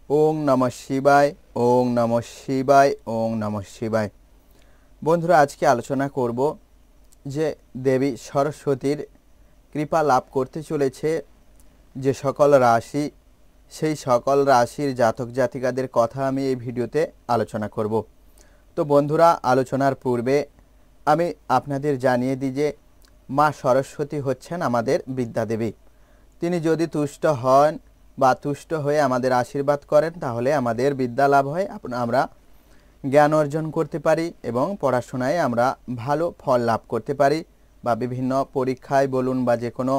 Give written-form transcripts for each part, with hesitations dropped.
ওং নমঃ শিবায়, ওং নমঃ শিবায়, ওং নমঃ শিবায়। বন্ধুরা, আজকে আলোচনা করব যে দেবী সরস্বতীর কৃপা লাভ করতে চলেছে যে সকল রাশি, সেই সকল রাশির জাতক জাতিকাদের কথা আমি এই ভিডিওতে আলোচনা করব। তো বন্ধুরা, আলোচনার পূর্বে আমি আপনাদের জানিয়ে দিই যে মা সরস্বতী হচ্ছেন আমাদের বিদ্যাদেবী। তিনি যদি তুষ্ট হন বা তুষ্ট হয়ে আমাদের আশীর্বাদ করেন, তাহলে আমাদের বিদ্যা লাভ হয়, আমরা জ্ঞান অর্জন করতে পারি এবং পড়াশোনায় আমরা ভালো ফল লাভ করতে পারি, বা বিভিন্ন পরীক্ষায় বলুন বা যে কোনো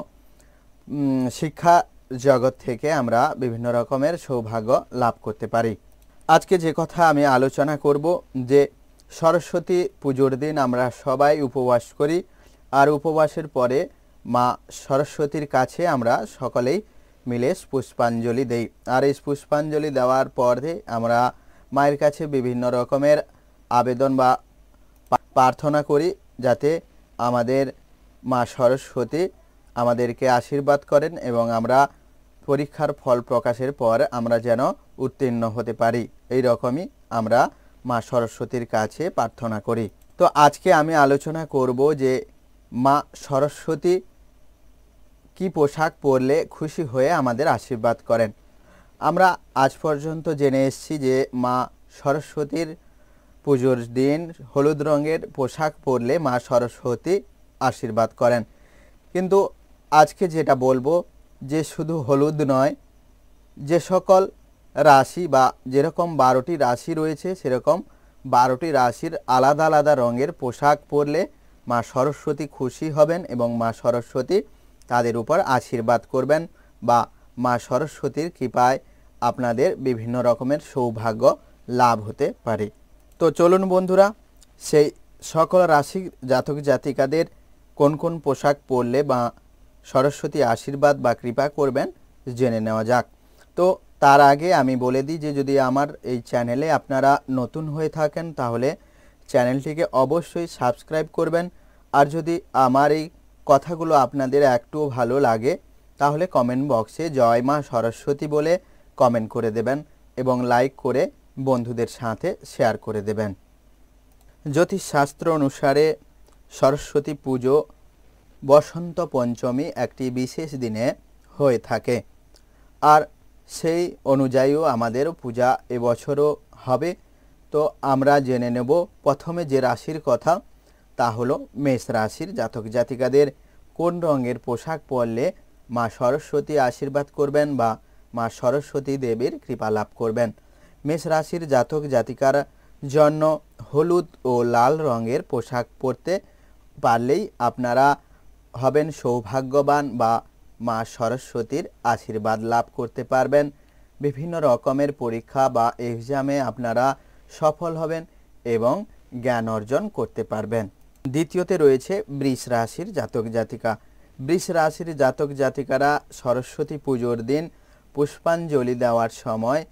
শিক্ষা জগৎ থেকে আমরা বিভিন্ন রকমের সৌভাগ্য লাভ করতে পারি। আজকে যে কথা আমি আলোচনা করব যে সরস্বতী পুজোর দিন আমরা সবাই উপবাস করি, আর উপবাসের পরে মা সরস্বতীর কাছে আমরা সকলেই মিলে পুষ্পাঞ্জলি দেই। আর এই পুষ্পাঞ্জলি দেওয়ার পরে আমরা মায়ের কাছে বিভিন্ন রকমের আবেদন বা প্রার্থনা করি, যাতে আমাদের মা সরস্বতী আমাদেরকে আশীর্বাদ করেন এবং আমরা পরীক্ষার ফল প্রকাশের পর আমরা যেন উত্তীর্ণ হতে পারি। এই রকমই আমরা মা সরস্বতীর কাছে প্রার্থনা করি। তো আজকে আমি আলোচনা করব যে মা সরস্বতী কি পোশাক পরলে খুশি হয়ে আমাদের আশীর্বাদ করেন। আমরা আজ পর্যন্ত জেনে এসেছি যে মা সরস্বতীর পুজোর দিন হলুদ রঙের পোশাক পরলে মা সরস্বতী আশীর্বাদ করেন। কিন্তু আজকে যেটা বলবো যে শুধু হলুদ নয়, যে সকল রাশি বা যেরকম 12টি রাশি রয়েছে, সেরকম 12টি রাশির আলাদা আলাদা রঙের পোশাক পরলে মা সরস্বতী খুশি হবেন এবং মা সরস্বতী তাদের উপর আশীর্বাদ করবেন, বা মা সরস্বতীর কৃপায় আপনাদের বিভিন্ন রকমের সৌভাগ্য লাভ হতে পারে। তো চলুন বন্ধুরা, সেই সকল রাশি জাতক জাতিকাদের কোন কোন পোশাক পরলে বা সরস্বতী আশীর্বাদ বা কৃপা করবেন জেনে নেওয়া যাক। তো তার আগে আমি বলে দিই যে যদি আমার এই চ্যানেলে আপনারা নতুন হয়ে থাকেন, তাহলে চ্যানেলটিকে অবশ্যই সাবস্ক্রাইব করবেন। আর যদি আমার এই কথাগুলো আপনাদের একটু ভালো লাগে, তাহলে কমেন্ট বক্সে জয় মা সরস্বতী বলে কমেন্ট করে দেবেন এবং লাইক করে বন্ধুদের সাথে শেয়ার করে দেবেন। জ্যোতিষশাস্ত্র অনুসারে সরস্বতী পুজো বসন্ত পঞ্চমী একটি বিশেষ দিনে হয়ে থাকে, আর সেই অনুযায়ীও আমাদের পূজা এবছরও হবে। তো আমরা জেনে নেব প্রথমে যে রাশির কথা, তা হলো মেষ রাশির জাতক জাতিকাদের কোন রঙের পোশাক পরলে মা সরস্বতী আশীর্বাদ করবেন বা মা সরস্বতী দেবীর কৃপা লাভ করবেন। মেষ রাশির জাতক জাতিকার জন্য হলুদ ও লাল রঙের পোশাক পরতে পারলেই আপনারা হবেন সৌভাগ্যবান বা মা সরস্বতীর আশীর্বাদ লাভ করতে পারবেন। বিভিন্ন রকমের পরীক্ষা বা এক্সামে আপনারা সফল হবেন এবং জ্ঞান অর্জন করতে পারবেন। দ্বিতীয়তে রয়েছে বৃষ রাশির জাতক জাতিকা। বৃষ রাশির জাতক জাতিকারা সরস্বতী পুজোর দিন পুষ্পাঞ্জলি দেওয়ার সময়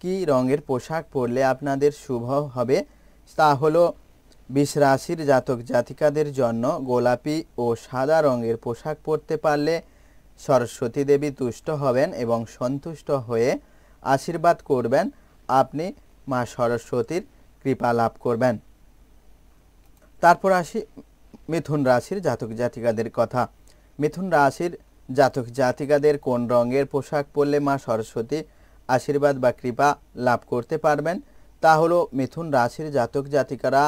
কি রঙের পোশাক পরলে আপনাদের শুভ হবে, তা হলো বৃষ রাশির জাতক জাতিকাদের জন্য গোলাপি ও সাদা রঙের পোশাক পরতে পারলে সরস্বতী দেবী তুষ্ট হবেন এবং সন্তুষ্ট হয়ে আশীর্বাদ করবেন, আপনি মা সরস্বতীর কৃপা লাভ করবেন। তারপর আসি মিথুন রাশির জাতক জাতিকাদের কথা। মিথুন রাশির জাতক জাতিকাদের কোন রঙের পোশাক পরলে মা সরস্বতী আশীর্বাদ বা কৃপা লাভ করতে পারবেন, তা হলো মিথুন রাশির জাতক জাতিকারা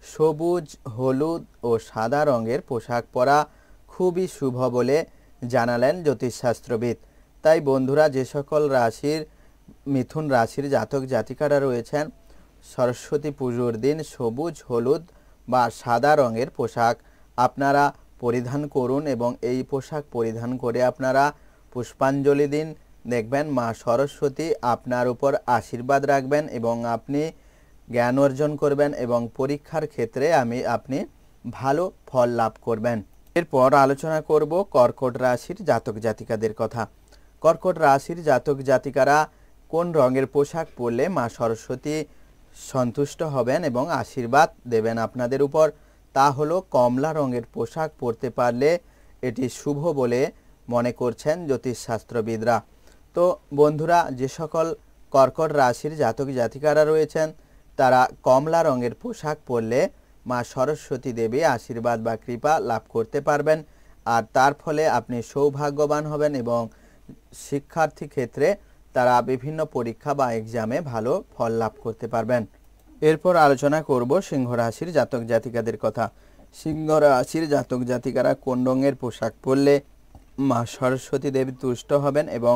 সবুজ, হলুদ ও সাদা রঙের পোশাক পরা খুবই শুভ বলে জানালেন জ্যোতিষশাস্ত্রবিদ। তাই বন্ধুরা, যে সকল রাশির মিথুন রাশির জাতক জাতিকারা রয়েছেন, সরস্বতী পুজোর দিন সবুজ, হলুদ বা সাদা রঙের পোশাক আপনারা পরিধান করুন এবং এই পোশাক পরিধান করে আপনারা পুষ্পাঞ্জলি দিন। দেখবেন মা সরস্বতী আপনার উপর আশীর্বাদ রাখবেন এবং আপনি জ্ঞান অর্জন করবেন এবং পরীক্ষার ক্ষেত্রে আপনি ভালো ফল লাভ করবেন। এরপর আলোচনা করব কর্কট রাশির জাতক জাতিকাদের কথা। কর্কট রাশির জাতক জাতিকারা কোন রঙের পোশাক পরলে মা সরস্বতী সন্তুষ্ট হবেন এবং আশীর্বাদ দেবেন আপনাদের উপর, তা হলো কমলা রঙের পোশাক পরতে পারলে এটি শুভ বলে মনে করছেন জ্যোতিষশাস্ত্রবিদরা। তো বন্ধুরা, যে সকল কর্কট রাশির জাতক জাতিকারা রয়েছেন তারা কমলা রঙের পোশাক পরলে মা সরস্বতী দেবী আশীর্বাদ বা কৃপা লাভ করতে পারবেন, আর তার ফলে আপনি সৌভাগ্যবান হবেন এবং শিক্ষার্থী ক্ষেত্রে তারা বিভিন্ন পরীক্ষা বা এক্সামে ভালো ফল লাভ করতে পারবেন। এরপর আলোচনা করব সিংহ রাশির জাতক জাতিকাদের কথা। সিংহ রাশির জাতক জাতিকারা কোন রঙের পোশাক পরলে মা সরস্বতী দেবী তুষ্ট হবেন এবং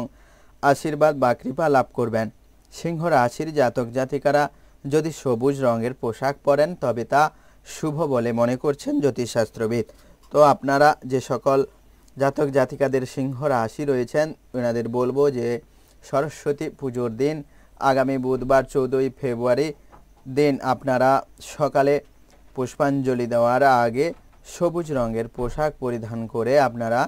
আশীর্বাদ বা কৃপা লাভ করবেন? সিংহ রাশির জাতক জাতিকারা যদি সবুজ রঙের পোশাক পরেন তবে তা শুভ বলে মনে করছেন জ্যোতিষশাস্ত্রবিদ। তো আপনারা যে সকল জাতক জাতিকাদের সিংহ রাশি রয়েছেন ওনাদের বলবো যে সরস্বতী পুজোর দিন আগামী বুধবার 14ই ফেব্রুয়ারি দিন আপনারা সকালে পুষ্পাঞ্জলি দেওয়ার আগে সবুজ রঙের পোশাক পরিধান করে আপনারা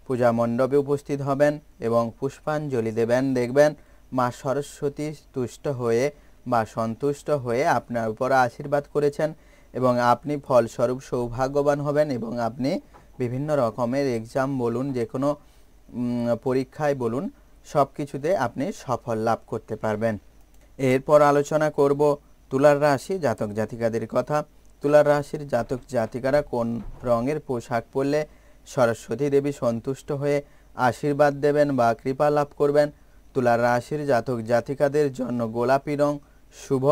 পূজা মণ্ডপে উপস্থিত হবেন এবং পুষ্পাঞ্জলি দেবেন। দেখবেন মা সরস্বতী তুষ্ট হয়ে বা সন্তুষ্ট হয়ে আপনার উপর আশীর্বাদ করেছেন এবং আপনি ফলস্বরূপ সৌভাগ্যবান হবেন এবং আপনি বিভিন্ন রকমের এক্সাম বলুন, যে কোনো পরীক্ষায় বলুন, সব কিছুতে আপনি সফল লাভ করতে পারবেন। এরপর আলোচনা করব তুলার রাশি জাতক জাতিকাদের কথা। তুলার রাশির জাতক জাতিকারা কোন রঙের পোশাক পরলে সরস্বতী দেবী সন্তুষ্ট হয়ে আশীর্বাদ দেবেন বা কৃপা লাভ করবেন? তুলার রাশির জাতক জাতিকাদের জন্য গোলাপি রং শুভ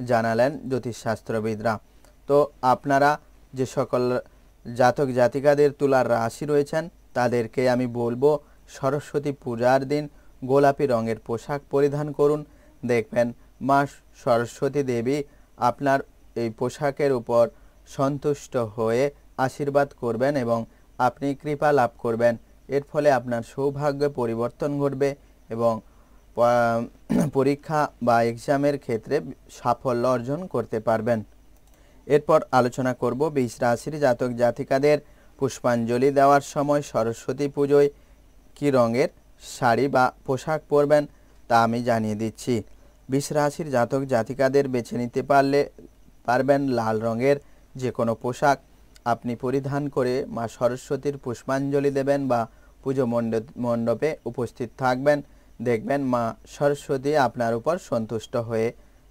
জানালেন জ্যোতিষশাস্ত্রবিদরা। তো আপনারা যে সকল জাতক জাতিকাদের তুলার রাশি রয়েছেন তাদেরকে আমি বলবো সরস্বতী পূজার দিন গোলাপি রঙের পোশাক পরিধান করুন। দেখবেন মা সরস্বতী দেবী আপনার এই পোশাকের উপর সন্তুষ্ট হয়ে আশীর্বাদ করবেন এবং আপনি কৃপা লাভ করবেন। এর ফলে আপনার সৌভাগ্যে পরিবর্তন ঘটবে এবং পরীক্ষা বা এক্সামের ক্ষেত্রে সাফল্য অর্জন করতে পারবেন। এরপর আলোচনা করব বৃষ রাশির জাতক জাতিকাদের পুষ্পাঞ্জলি দেওয়ার সময় সরস্বতী পুজোয় কী রঙের শাড়ি বা পোশাক পরবেন তা আমি জানিয়ে দিচ্ছি। বৃষ রাশির জাতক জাতিকাদের বেছে নিতে পারবেন লাল রঙের যে কোনো পোশাক আপনি পরিধান করে মা সরস্বতীর পুষ্পাঞ্জলি দেবেন বা পুজো মণ্ডপে উপস্থিত থাকবেন। দেখবেন মা সরস্বতী আপনার উপর সন্তুষ্ট হয়ে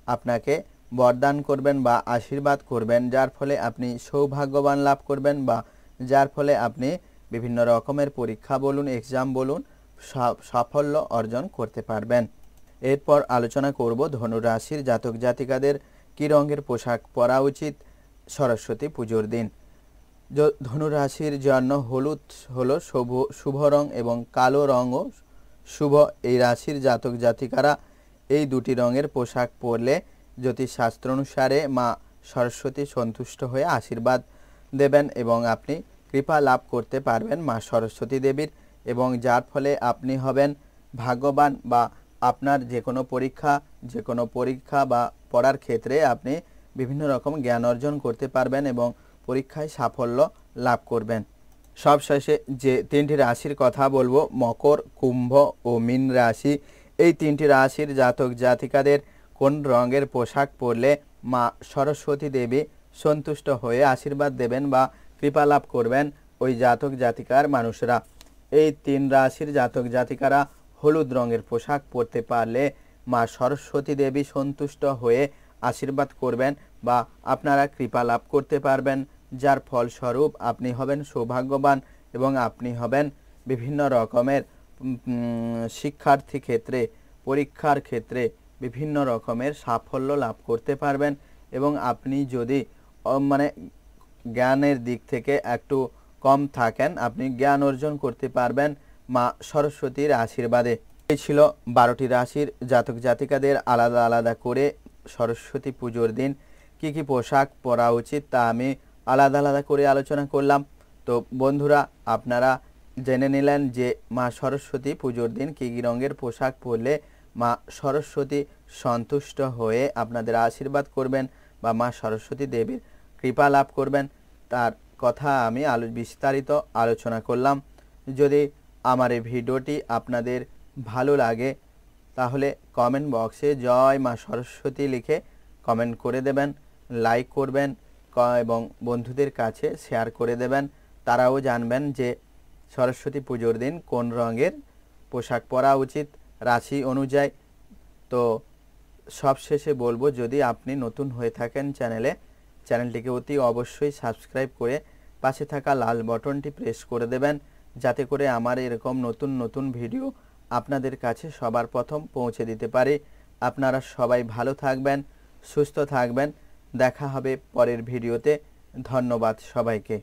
আপনাকে বরদান করবেন বা আশীর্বাদ করবেন, যার ফলে আপনি সৌভাগ্যবান লাভ করবেন বা যার ফলে আপনি বিভিন্ন রকমের পরীক্ষা বলুন, এক্সাম বলুন, সাফল্য অর্জন করতে পারবেন। এরপর আলোচনা করব ধনু রাশির জাতক জাতিকাদের কী রঙের পোশাক পরা উচিত সরস্বতী পুজোর দিন। ধনু রাশির জন্য হলুদ হলো শুভ রং এবং কালো রঙও শুভ। এই রাশির জাতক জাতিকারা এই দুটি রঙের পোশাক পরলে জ্যোতিষশাস্ত্র অনুসারে মা সরস্বতী সন্তুষ্ট হয়ে আশীর্বাদ দেবেন এবং আপনি কৃপা লাভ করতে পারবেন মা সরস্বতী দেবীর, এবং যার ফলে আপনি হবেন ভাগ্যবান বা আপনার যে কোনো পরীক্ষা বা পড়ার ক্ষেত্রে আপনি বিভিন্ন রকম জ্ঞান অর্জন করতে পারবেন এবং পরীক্ষায় সাফল্য লাভ করবেন। সবশেষে যে তিনটি রাশির কথা বলবো মকর, কুম্ভ ও মীন রাশি। এই তিনটি রাশির জাতক জাতিকাদের কোন রঙের পোশাক পরলে মা সরস্বতী দেবী সন্তুষ্ট হয়ে আশীর্বাদ দেবেন বা কৃপা লাভ করবেন ওই জাতক জাতিকার মানুষরা? এই তিন রাশির জাতক জাতিকারা হলুদ রঙের পোশাক পরতে পারলে মা সরস্বতী দেবী সন্তুষ্ট হয়ে আশীর্বাদ করবেন বা আপনারা কৃপা লাভ করতে পারবেন, যার ফলস্বরূপ আপনি হবেন সৌভাগ্যবান এবং আপনি হবেন বিভিন্ন রকমের শিক্ষার্থী ক্ষেত্রে, পরীক্ষার ক্ষেত্রে বিভিন্ন রকমের সাফল্য লাভ করতে পারবেন এবং আপনি যদি জ্ঞানের দিক থেকে একটু কম থাকেন আপনি জ্ঞান অর্জন করতে পারবেন মা সরস্বতীর আশীর্বাদে। এই ছিল 12টি রাশির জাতক জাতিকাদের আলাদা আলাদা করে সরস্বতী পুজোর দিন কি কি পোশাক পরা উচিত তা আমি আলাদা আলাদা করে আলোচনা করলাম। তো বন্ধুরা আপনারা জেনে নিলেন যে মা সরস্বতী পুজোর দিন কী কী রঙের পোশাক পরলে মা সরস্বতী সন্তুষ্ট হয়ে আপনাদের আশীর্বাদ করবেন বা মা সরস্বতী দেবীর কৃপা লাভ করবেন, তার কথা আমি বিস্তারিত আলোচনা করলাম। যদি আমার এই ভিডিওটি আপনাদের ভালো লাগে তাহলে কমেন্ট বক্সে জয় মা সরস্বতী লিখে কমেন্ট করে দেবেন, লাইক করবেন এবং বন্ধুদের কাছে শেয়ার করে দেবেন। তারাও জানবেন যে সরস্বতী পুজোর দিন কোন রঙের পোশাক পরা উচিত রাশি অনুযায়ী। তো সবশেষে বলবো, যদি আপনি নতুন হয়ে থাকেন চ্যানেলটিকে অতি অবশ্যই সাবস্ক্রাইব করে পাশে থাকা লাল বাটনটি প্রেস করে দেবেন, যাতে করে আমার এরকম নতুন নতুন ভিডিও আপনাদের কাছে সবার প্রথম পৌঁছে দিতে পারি। আপনারা সবাই ভালো থাকবেন, সুস্থ থাকবেন। দেখা হবে পরের ভিডিওতে। ধন্যবাদ সবাইকে।